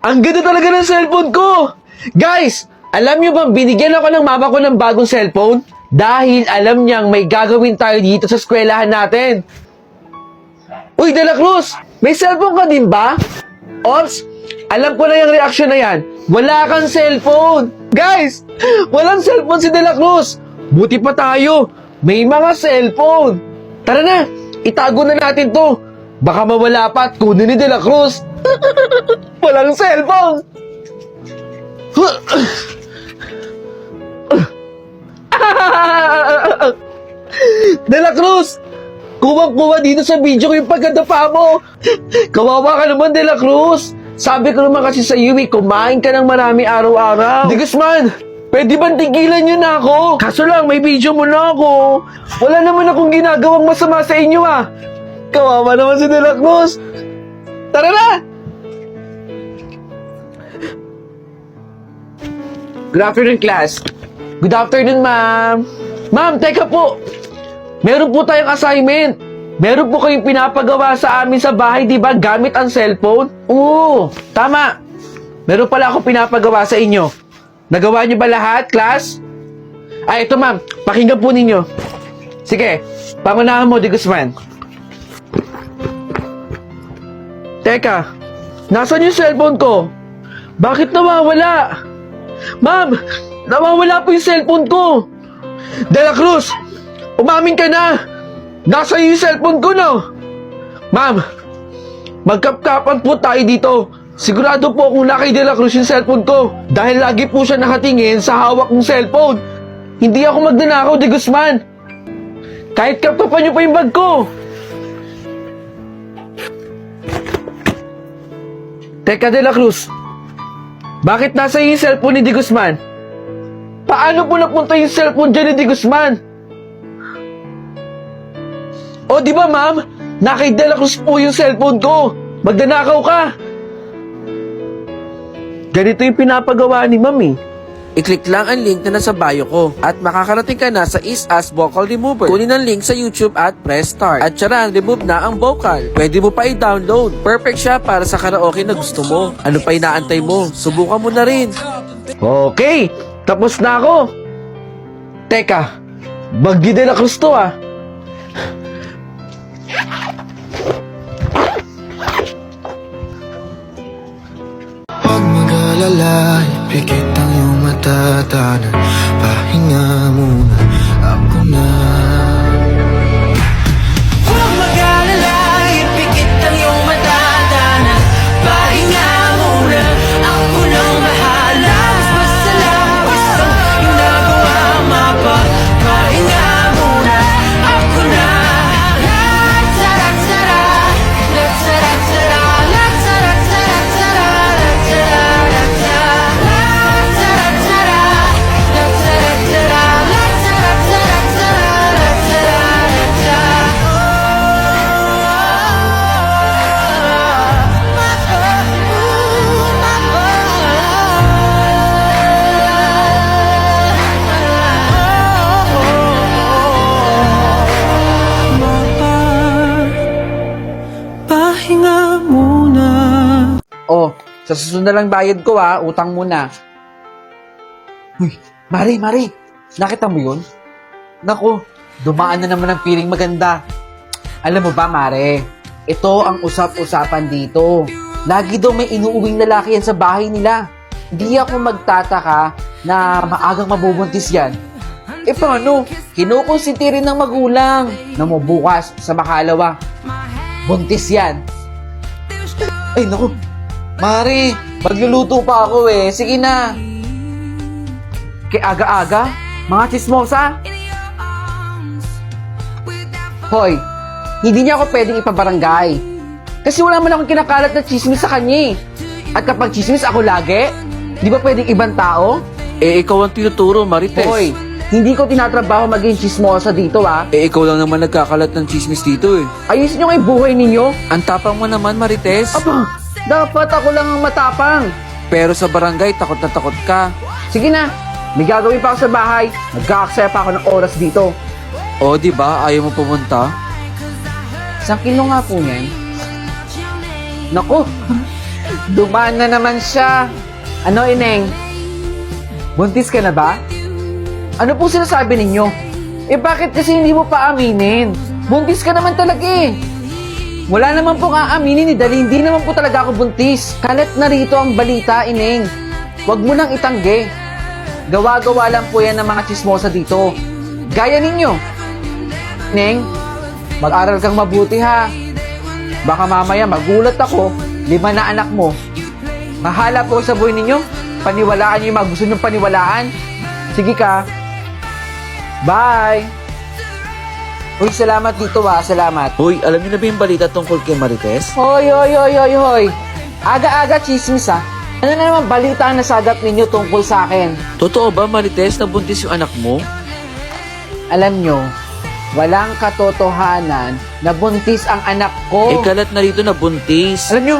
Ang ganda talaga ng cellphone ko! Guys, alam niyo bang binigyan ako ng mama ko ng bagong cellphone? Dahil alam niyang may gagawin tayo dito sa eskwelahan natin. Uy, De La Cruz! May cellphone ka din ba? Ops, alam ko na yung reaction na yan. Wala kang cellphone! Guys, walang cellphone si De La Cruz! Buti pa tayo, may mga cellphone! Tara na, itago na natin to. Baka mawala pa at kunin ni De La Cruz. Walang cellphone! De La Cruz! Kuwang-kuwa dito sa video ko yung pagkadapa mo. Kawawa ka naman, De La Cruz. Sabi ko naman kasi sa iyo, kumain ka ng marami araw-araw. Di Guzman, pwede bang tigilan nyo na ako? Kaso lang, may video mo na ako. Wala naman akong ginagawang masama sa inyo ah. Kawawa naman si De La Cruz. Tara na! Good afternoon, class. Good afternoon, ma'am. Ma'am, teka po. Meron po tayong assignment. Meron po kayong pinapagawa sa amin sa bahay, di ba? Gamit ang cellphone? Oo, tama. Meron pala ako pinapagawa sa inyo. Nagawa niyo ba lahat, class? Ay, ito ma'am. Pakinggan po ninyo. Sige, pangunahan mo, De Guzman. Teka, nasaan yung cellphone ko? Bakit nawawala? Ma'am, nawawala po yung cellphone ko. De La Cruz, umamin ka na. Nasa yung cellphone ko, no? Ma'am, magkapkapan po tayo dito. Sigurado po kung na kay De La Cruz yung cellphone ko. Dahil lagi po siya nakatingin sa hawak ng cellphone. Hindi ako magnanakaw, De Guzman. Kahit kapkapan niyo pa yung bag ko. Teka, De La Cruz. Bakit nasa yung cellphone ni De Guzman? Paano po napunta yung cellphone dyan ni De Guzman? O di ba ma'am? Na kay De La Cruz po yung cellphone ko. Magdanakaw ka. Ganito yung pinapagawa ni ma'am eh. I-click lang ang link na nasa bio ko at makakarating ka na sa Is Vocal Remover. Kunin ang link sa YouTube at press start. At tsaran, remove na ang vocal. Pwede mo pa i-download. Perfect siya para sa karaoke na gusto mo. Ano pa inaantay mo? Subukan mo na rin. Okay, tapos na ako. Teka, bag ni De La Cruz to ah. Huwag mag-alala, ipikit ang iyong matatanan. Pahinga muna, ako na. Huwag mag-alala, ipikit ang iyong matatanan. Pahinga muna, ako nang bahala. Basta labis ang ginagawa mapa. Pahinga muna, ako na. Latsara-tsara, latsara-tsara, latsara-tsara-tsara. Pahinga muna. Oh, sa susunod na lang bayad ko utang muna. Uy, Mari, nakita mo yun? Nako, dumaan na naman ang feeling maganda. Alam mo ba, Mare, ito ang usap-usapan dito. Lagi daw may inuuwing lalaki yan sa bahay nila. Hindi ako magtataka na maagang mabubuntis yan. Eh paano? Kinukonsinti rin ng magulang na mo bukas sa makalawa. Buntis yan. Ay, naku. Mari, magluluto pa ako eh. Sige na. Kaya aga-aga, mga chismosa. Hoy, hindi niya ako pwedeng ipabarangay. Kasi wala man akong kinakalat na chismis sa kanya eh. At kapag chismis ako lagi, di ba pwedeng ibang tao? Eh, ikaw ang tinuturo, Marites. Hoy, hindi ko tinatrabaho maging chismosa dito Eh, ikaw lang naman nagkakalat ng chismis dito eh. Ayusin nyo nga yung buhay ninyo. Ang tapang mo naman, Marites. Aba, dapat ako lang ang matapang. Pero sa barangay, takot na takot ka. Sige na, may gagawin pa ako sa bahay. Nagkaaksaya pa ako ng oras dito. O, di ba? Ayaw mo pumunta? Isang kilo nga po yan. Naku, Dumaan na naman siya. Ano, Ineng? Buntis ka na ba? Ano po sinasabi ninyo? Eh bakit kasi hindi mo pa aminin? Buntis ka naman talaga eh. Wala naman pong aaminin dahil hindi naman po talaga ako buntis. Kalat na rito ang balita, Ineng. Huwag mo nang itanggi. Gawa-gawa lang po yan ng mga chismosa dito. Gaya ninyo. Neng, mag-aral kang mabuti ha. Baka mamaya magulat ako, 5 na anak mo. Mahala po sa buhay ninyo. Paniwalaan niyo yung mga gusto niyong paniwalaan. Sige ka. Bye! Uy, salamat dito ha. Salamat. Hoy, alam niyo na ba yung balita tungkol kay Marites? Hoy. Aga-aga chismis ha. Ano na naman balita ang nasagap ninyo tungkol sa akin? Totoo ba, Marites, na buntis yung anak mo? Alam nyo, walang katotohanan na buntis ang anak ko. Eh, kalat na rito na buntis. Alam nyo,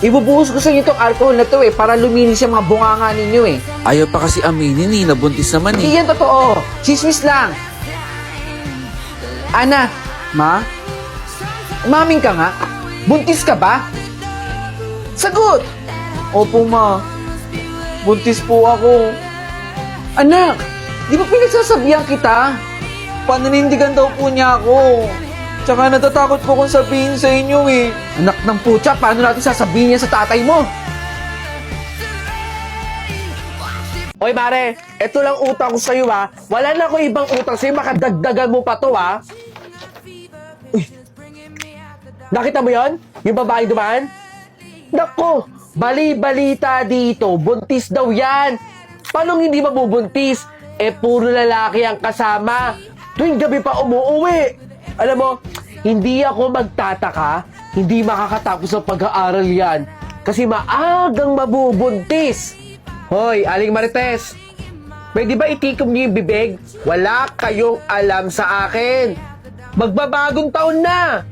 ibubuhos ko sa inyo itong alcohol na to para luminis yung mga bunganga ninyo eh. Ayaw pa kasi aminin eh, nabuntis naman Hindi eh. yan totoo. Chismis lang. Ana, ma? Umaming ka nga? Buntis ka ba? Sagot! Opo, ma. Buntis po ako. Anak, di ba pinagsasabihan kita? Pananindigan daw po niya ako. Tsaka natatakot po kung sabihin sa inyo eh. Anak ng putya, paano natin sasabihin niya sa tatay mo? Oy, Mare, eto lang utang ko sa'yo, ha. Wala na ako ibang utang sa'yo, makadagdagan mo pa to, ha. Uy. Nakita mo yon? Yung babae dumaan? Nako, bali-balita dito, buntis daw yan. Paano hindi mabubuntis? Eh, puro lalaki ang kasama. Tuwing gabi pa umuuwi. Alam mo, hindi ako magtataka, hindi makakatapos ang pag-aaral yan. Kasi maagang mabubuntis. Hoy, Aling Marites, pwede ba itikom niyo yung bibig? Wala kayong alam sa akin. Magbabagong taon na.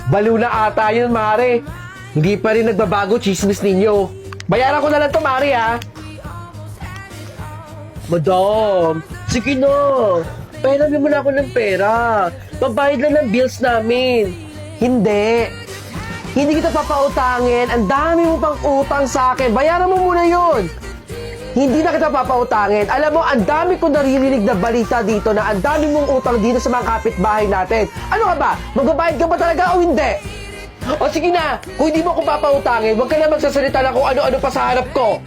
Baliw na ata yun, Mare. Hindi pa rin nagbabago chismis ninyo. Bayaran ko na lang to, Mare, ha? Madam, sige na. Pahiram mo na ako ng pera. Pabayad lang ng bills namin. Hindi. Hindi kita papautangin. Ang dami mo pang utang sa akin. Bayaran mo muna yon. Hindi na kita papautangin. Alam mo, ang dami ko naririnig na balita dito na ang dami mong utang dito sa mga kapitbahay natin. Ano ka ba? Magbabayad ka ba talaga o hindi? O sige na, kung hindi mo ako papautangin, huwag ka na magsasalita na kung ano-ano pa sa harap ko.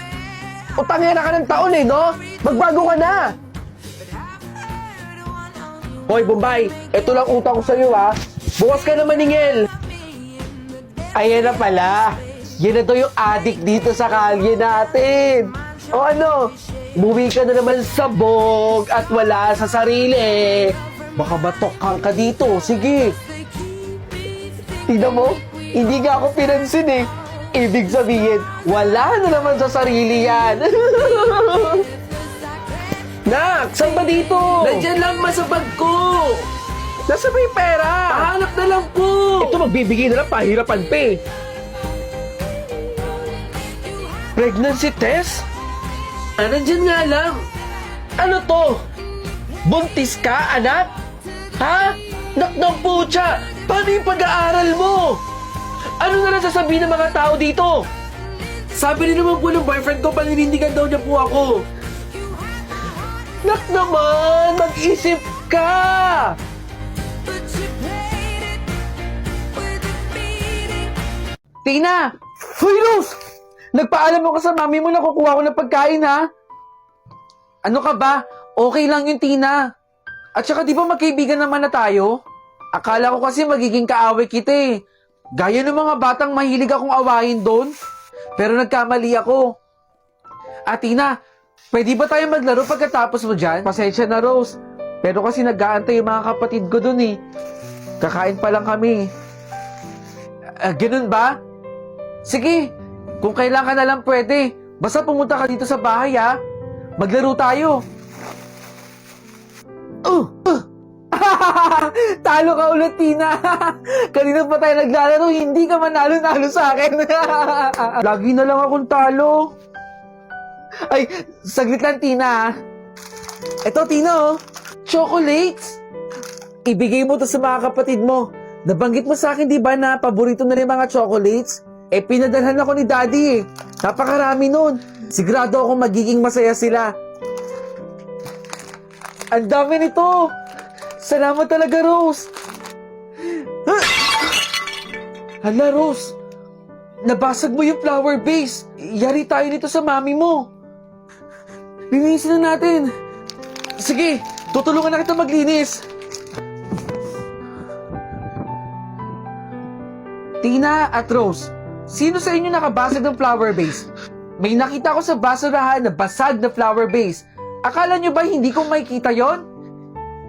Utangin na ka ng taon eh, no? Magbago ka na. Hoy, Bombay, ito lang utang ko sa'yo, ha? Bukas ka na maningil. Ayan na pala. Yan na to yung addict dito sa kalye natin. O ano, umuwi ka na naman sa bog at wala sa sarili. Baka batokan ka dito. Sige. Tignan mo, hindi nga ako pinansin eh. Ibig sabihin, wala na naman sa sarili yan. Nak, saan ba dito? Nandiyan lang sa bag ko. Nasa may pera? Pahanap na lang po. Ito magbibigay na lang pahirapan pa eh. Pregnancy test? Nandiyan nga lang. Ano to? Buntis ka, anak? Ha? Naknang putya! Paano yung pag-aaral mo? Ano na lang sasabihin ng mga tao dito? Sabi rin naman po ng boyfriend ko, paninindigan daw niya po ako. Nak naman! Mag-isip ka! Tina! Hoy, Rose! Nagpaalam mo ka sa mami mo na kukuha ko ng pagkain, ha? Ano ka ba? Okay lang yun, Tina. At saka di ba magkaibigan naman na tayo? Akala ko kasi magiging kaaway kita eh. Gaya ng mga batang mahilig akong awayin doon. Pero nagkamali ako. Tina, pwede ba tayo maglaro pagkatapos mo dyan? Pasensya na, Rose. Pero kasi nag-aantay yung mga kapatid ko doon eh. Kakain pa lang kami. Ganun ba? Sige, kung kailan ka na lang pwede. Basta pumunta ka dito sa bahay, ha? Maglaro tayo. Talo ka ulit, Tina. Kanina pa tayo naglalaro, hindi ka manalo-nalo sa akin. Lagi na lang akong talo. Ay, saglit lang, Tina. Eto, Tina, oh. Chocolates. Ibigay mo to sa mga kapatid mo. Nabanggit mo sa akin, di ba, na paborito na rin mga chocolates? Eh, pinadalhan ako ni Daddy eh. Napakarami nun. Sigurado ako magiging masaya sila. Ang dami nito! Salamat talaga, Rose! Hala, Rose! Nabasag mo yung flower vase. Yari tayo nito sa mami mo. Linisin na natin. Sige, tutulungan na kita maglinis. Tina at Rose, sino sa inyo nakabasag ng flower vase? May nakita ko sa basurahan na basag na flower vase. Akala nyo ba hindi ko makikita yon?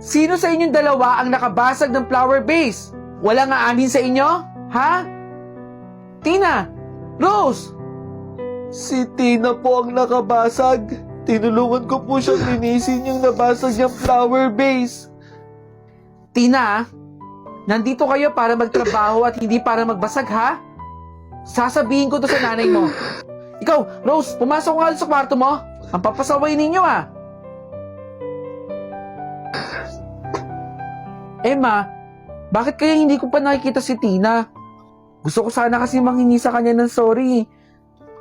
Sino sa inyong dalawa ang nakabasag ng flower vase? Wala nga amin sa inyo? Ha? Tina! Rose! Si Tina po ang nakabasag. Tinulungan ko po siyang linisin yung nabasag niyang flower vase. Tina, nandito kayo para magtrabaho at hindi para magbasag, ha? Sasabihin ko to sa nanay mo. Ikaw, Rose, pumasok nga sa kwarto mo. Ang papasaway ninyo, ah. Emma, bakit kaya hindi ko pa nakikita si Tina? Gusto ko sana kasi manghingi sa kanya ng sorry.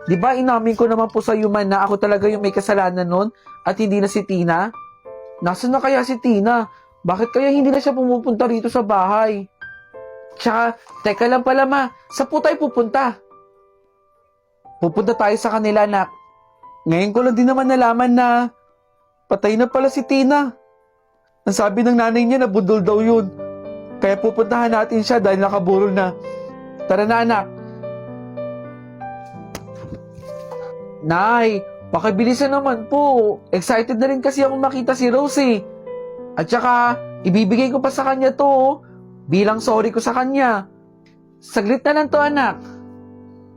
Di ba inamin ko naman po sa man na ako talaga yung may kasalanan nun at hindi na si Tina? Nasaan na kaya si Tina? Bakit kaya hindi na siya pumupunta rito sa bahay? Tsaka, teka lang pala ma, saan po tayo pupunta? Pupunta tayo sa kanila, anak. Ngayon ko lang din naman nalaman na patay na pala si Tina. Ang sabi ng nanay niya na budol daw yun. Kaya pupuntahan natin siya dahil nakaburol na. Tara na, anak. Nay, pakibilisan naman po. Excited na rin kasi akong makita si Rose eh. At saka, ibibigay ko pa sa kanya to oh, bilang sorry ko sa kanya. Saglit na lang to, anak.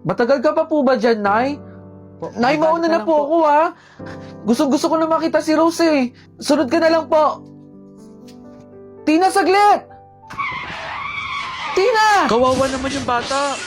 Matagal ka pa po ba dyan, Nay? Nay, mauna na po ako ha. Gusto ko na makita si Rose eh. Sunod ka na lang po. Tina, saglit! Tina! Kawawa naman yung bata.